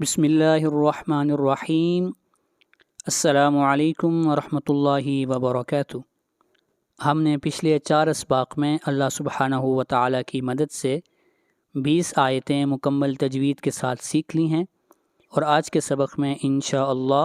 بسم اللہ الرحمن الرحیم۔ السلام علیکم ورحمۃ اللہ وبرکاتہ۔ ہم نے پچھلے 4 اسباق میں اللہ سبحانہ و تعالیٰ کی مدد سے 20 آیتیں مکمل تجوید کے ساتھ سیکھ لی ہیں، اور آج کے سبق میں انشاءاللہ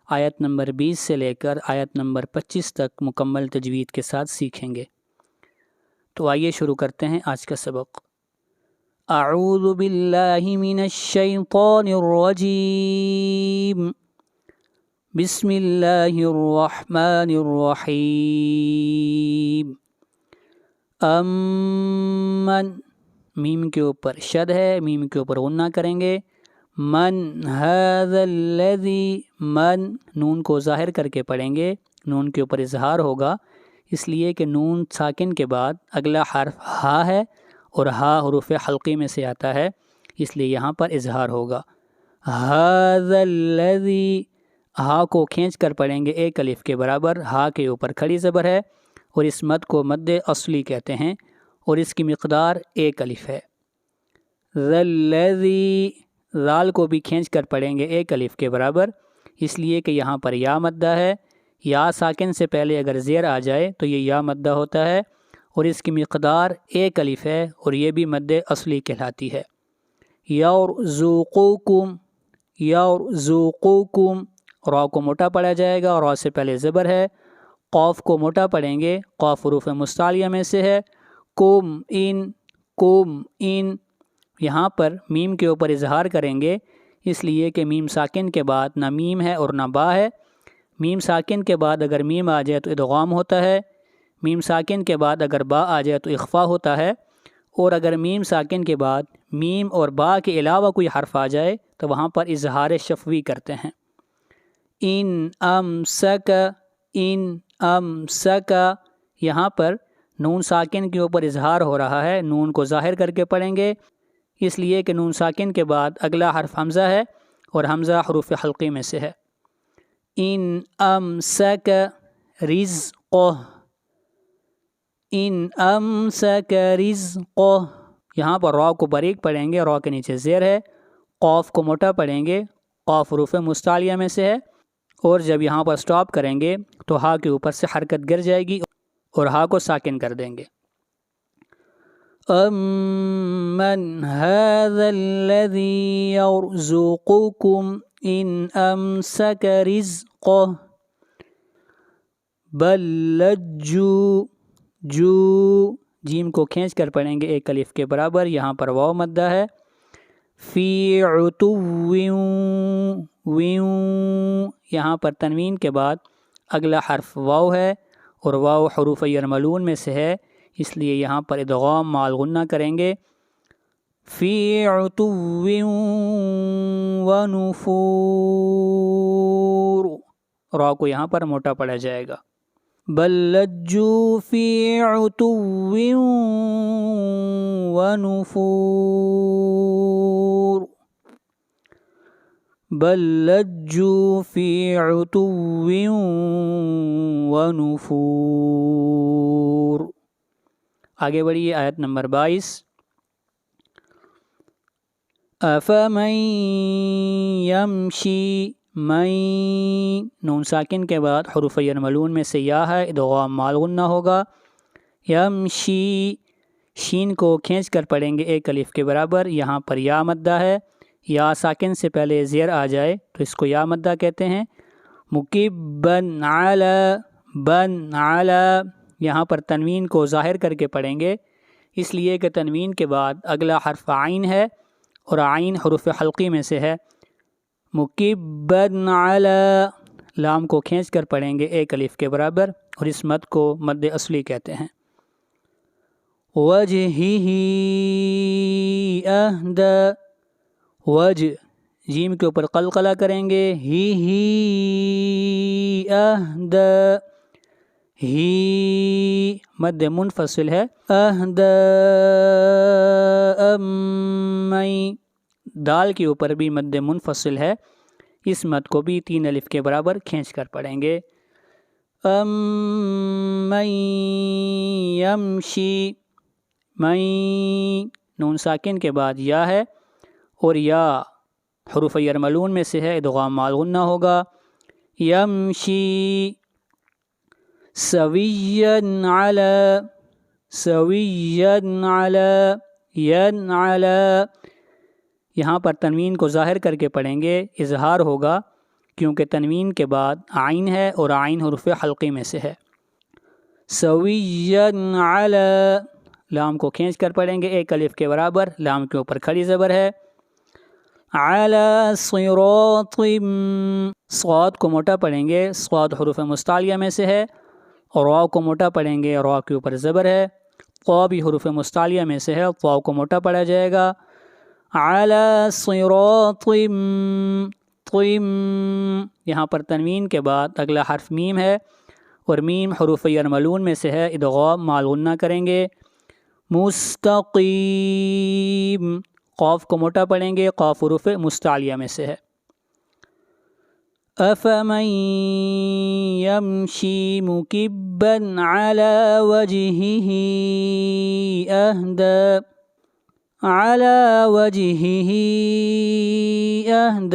آیت نمبر 20 سے لے کر آیت نمبر 25 تک مکمل تجوید کے ساتھ سیکھیں گے۔ تو آئیے شروع کرتے ہیں آج کا سبق۔ اعوذ باللہ من الشیطان الرجیم، بسم اللہ الرحمن الرحیم۔ امن، میم کے اوپر شد ہے، میم کے اوپر غنہ کریں گے۔ من ھذا الذی، من نون کو ظاہر کر کے پڑھیں گے، نون کے اوپر اظہار ہوگا، اس لیے کہ نون ساکن کے بعد اگلا حرف ہا ہے، اور ہا حروف حلقی میں سے آتا ہے، اس لیے یہاں پر اظہار ہوگا۔ ھذا الذی، ہا کو کھینچ کر پڑھیں گے ایک الف کے برابر، ہا کے اوپر کھڑی زبر ہے، اور اس مد کو مد اصلی کہتے ہیں، اور اس کی مقدار ایک الف ہے۔ ذا الذی، ذال کو بھی کھینچ کر پڑھیں گے ایک الف کے برابر، اس لیے کہ یہاں پر یا مدہ ہے، یا ساکن سے پہلے اگر زیر آ جائے تو یہ یا مدہ ہوتا ہے، اور اس کی مقدار ایک الف ہے، اور یہ بھی مد اصلی کہلاتی ہے۔ یرزقکم، یرزقکم، را کو موٹا پڑھا جائے گا، اور را سے پہلے زبر ہے۔ قاف کو موٹا پڑھیں گے، قاف حروف مستعلیہ میں سے ہے۔ کم ان، کم ان، یہاں پر میم کے اوپر اظہار کریں گے، اس لیے کہ میم ساکن کے بعد نہ میم ہے اور نہ با ہے۔ میم ساکن کے بعد اگر میم آ جائے تو ادغام ہوتا ہے، میم ساکن کے بعد اگر با آ جائے تو اخفا ہوتا ہے، اور اگر میم ساکن کے بعد میم اور با کے علاوہ کوئی حرف آ جائے تو وہاں پر اظہار شفوی کرتے ہیں۔ ان امسک، ان امسک، یہاں پر نون ساکن کے اوپر اظہار ہو رہا ہے، نون کو ظاہر کر کے پڑھیں گے، اس لیے کہ نون ساکن کے بعد اگلا حرف حمزہ ہے، اور حمزہ حروف حلقی میں سے ہے۔ ان امسک رزقہ، ان امسک رزقہ، یہاں پر را کو باریک پڑھیں گے، را کے نیچے زیر ہے۔ قاف کو موٹا پڑھیں گے، قاف حروف مستعلیہ میں سے ہے، اور جب یہاں پر سٹاپ کریں گے تو ہا کے اوپر سے حرکت گر جائے گی، اور ہا کو ساکن کر دیں گے۔ امن ھذا الذی یرزقکم ان امسک رزقہ بل لجوا، جو، جیم کو کھینچ کر پڑھیں گے ایک الف کے برابر، یہاں پر واو مدہ ہے۔ فی عتو، ویوں، یہاں پر تنوین کے بعد اگلا حرف واو ہے، اور واو حروف یرملون میں سے ہے، اس لیے یہاں پر ادغام مع الغنہ کریں گے۔ فی عتو ونفور، را کو یہاں پر موٹا پڑھا جائے گا۔ بل لجوا فی عتو ونفور، بل لجوا فی عتو ونفور۔ آگے بڑھیے آیت نمبر 22۔ افمن یمشی، من، نون ساکن کے بعد حروف یرملون میں سے یا ہے، ادغام مع الغنہ ہوگا۔ یمشی، شین کو کھینچ کر پڑھیں گے ایک الف کے برابر، یہاں پر یا مدہ ہے، یا ساکن سے پہلے زیر آ جائے تو اس کو یا مدہ کہتے ہیں۔ مکبن علی، بن علی، یہاں پر تنوین کو ظاہر کر کے پڑھیں گے، اس لیے کہ تنوین کے بعد اگلا حرف عین ہے، اور عین حروف حلقی میں سے ہے۔ مکبن علی، لام کو کھینچ کر پڑھیں گے ایک الف کے برابر، اور اس مد کو مد اصلی کہتے ہیں۔ وجہہ اہدی، وجہ، جیم کے اوپر قلقلہ کریں گے، ہی اہدی، ہی مد منفصل ہے۔ اہدی امن، دال کے اوپر بھی مد منفصل ہے، اس مد کو بھی 3 الف کے برابر کھینچ کر پڑھیں گے۔ امن یمشی، من، نون ساکن کے بعد یا ہے، اور یا حروف یرملون میں سے ہے، ادغام مع غنہ ہوگا. یمشی سویا علی، سویا علی، ین علی. یہاں پر تنوین کو ظاہر کر کے پڑھیں گے، اظہار ہوگا کیونکہ تنوین کے بعد عین ہے اور عین حرف حلقی میں سے ہے. سویا علی، لام کو کھینچ کر پڑھیں گے ایک الف کے برابر، لام کے اوپر کھڑی زبر ہے. علی صراط، صاد کو موٹا پڑھیں گے، صاد حروف مستعلیہ میں سے ہے، اور را کو موٹا پڑھیں گے، را کے اوپر زبر ہے. طا بھی حروف مستعلیہ میں سے ہے، طا کو موٹا پڑھا جائے گا. علی صراط طم، یہاں پر تنوین کے بعد اگلا حرف میم ہے اور میم حروف یرملون میں سے ہے، ادغام مع غنہ کریں گے. مستقیم، قاف کو موٹا پڑھیں گے، قاف حروف مستعلیہ میں سے ہے. افمن یمشی مکبا علی وجہہ اہدی، علی وجہہ اہدی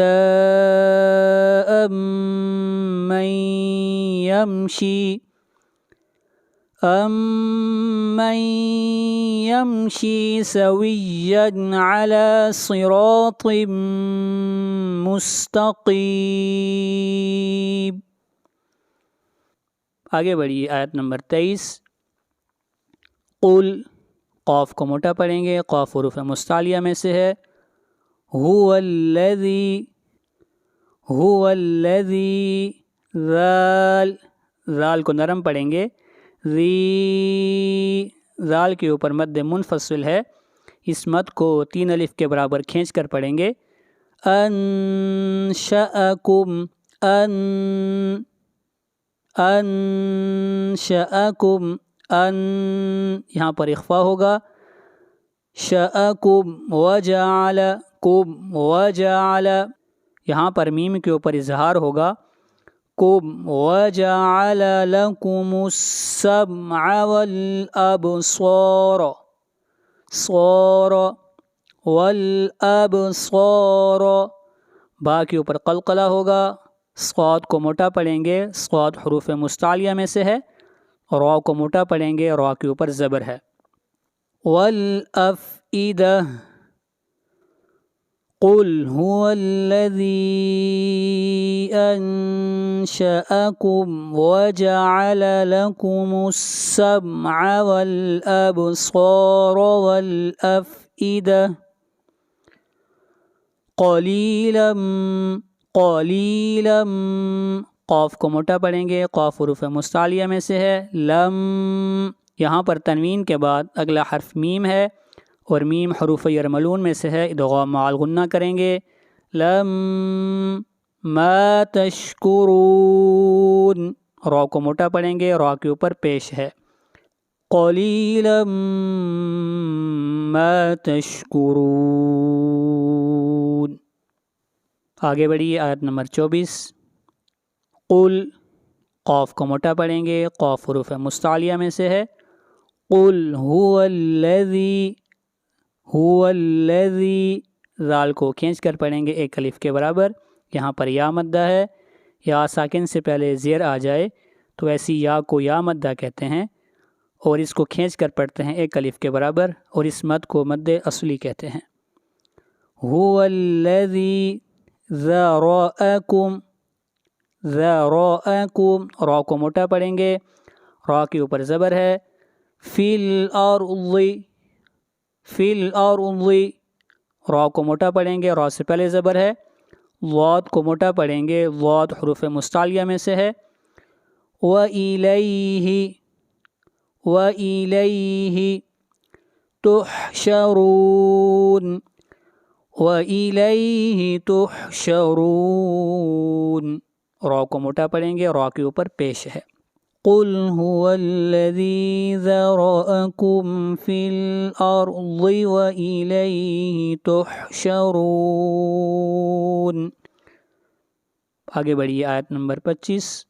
امن یمشی سویا علی صراط مستقیم. آگے بڑھیے آیت نمبر 23. قل، قاف کو موٹا پڑھیں گے، قاف حروف مستعلیہ میں سے ہے. هو الذی، ذال کو نرم پڑھیں گے، ذال کے اوپر مد منفصل ہے، اس مد کو 3 الف کے برابر کھینچ کر پڑھیں گے. انشأکم، انشأکم، یہاں پر اخفا ہوگا. شأکم وجعلکم، وجعل، یہاں پر میم کے اوپر اظہار ہوگا. کم وجعل لکم السمع والابصار، صار والابصار، با کے اوپر قلقلہ ہوگا. صاد کو موٹا پڑھیں گے، صاد حروف مستعلیہ میں سے ہے، را کو موٹا پڑھیں گے، را کے اوپر زبر ہے. والافئدہ، قل هو الذی انشأکم وجعل لکم السمع والابصار والافئدہ قلیلا، قلیلا، قاف کو موٹا پڑھیں گے، قاف حروف مستعلیہ میں سے ہے. لم، یہاں پر تنوین کے بعد اگلا حرف میم ہے اور میم حروف یرملون میں سے ہے، ادغام مع غنہ کریں گے. لم ما تشکرون، را کو موٹا پڑھیں گے، را کے اوپر پیش ہے. قلیلا ما تشکرون. آگے بڑھیے آیت نمبر 24. قل، قاف کو موٹا پڑھیں گے، قاف حروف مستعلیہ میں سے ہے. قل هو الذی، هو الذی، ذال کو کھینچ کر پڑھیں گے ایک الف کے برابر، یہاں پر یا مدہ ہے، یا ساکن سے پہلے زیر آ جائے تو ایسی یا کو یا مدہ کہتے ہیں، اور اس کو کھینچ کر پڑھتے ہیں ایک الف کے برابر، اور اس مد کو مد اصلی کہتے ہیں. هو الذی ذرأکم، ذرأکم، را کو موٹا پڑھیں گے، را کے اوپر زبر ہے. فی الارض، فی الارض، را کو موٹا پڑھیں گے، را سے پہلے زبر ہے. ضاد کو موٹا پڑھیں گے، ضاد حروف مستعلیہ میں سے ہے. وَإِلَيْهِ، وَإِلَيْهِ تُحْشَرُونَ، وَإِلَيْهِ تُحْشَرُونَ، را کو موٹا پڑھیں گے، را کے اوپر پیش ہے. قل هو الذی ذرأکم فی الارض وَإِلَيْهِ تُحْشَرُونَ. آگے بڑھیے آیت نمبر 25.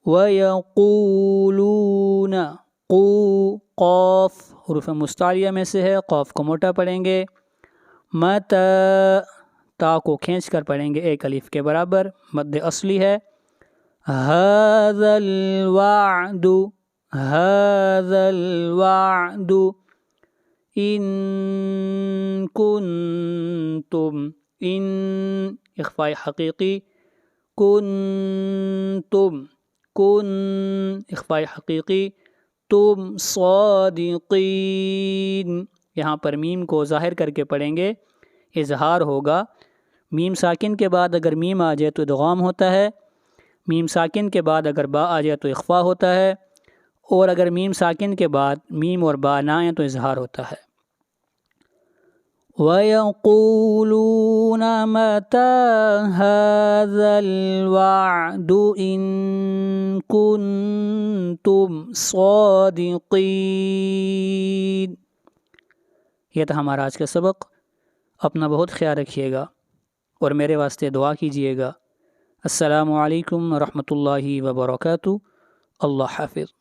وَيَقُولُونَ، قو، قاف حروف مستعلیہ میں سے ہے، قاف کو موٹا پڑھیں گے، متى تا کو کھینچ کر پڑھیں گے ایک الف کے برابر، مد اصلی ہے. هذا الوعد هذا الوعد إن كنتم إن اخفاء حقیقی کنتم کن اخفاء حقیقی تم صادقین. یہاں پر میم کو ظاہر کر کے پڑھیں گے، اظہار ہوگا. میم ساکن کے بعد اگر میم آ جائے تو ادغام ہوتا ہے، میم ساکن کے بعد اگر با آ جائے تو اخفاء ہوتا ہے، اور اگر میم ساکن کے بعد میم اور با نہ آئیں تو اظہار ہوتا ہے. وَيَقُولُونَ مَتَى هَذَا الْوَعْدُ إِن كُنتُمْ صَادِقِينَ. یہ تھا ہمارا آج کا سبق. اپنا بہت خیال رکھیے گا اور میرے واسطے دعا کیجیے گا. السلام علیکم ورحمۃ اللہ وبرکاتہ. اللہ حافظ.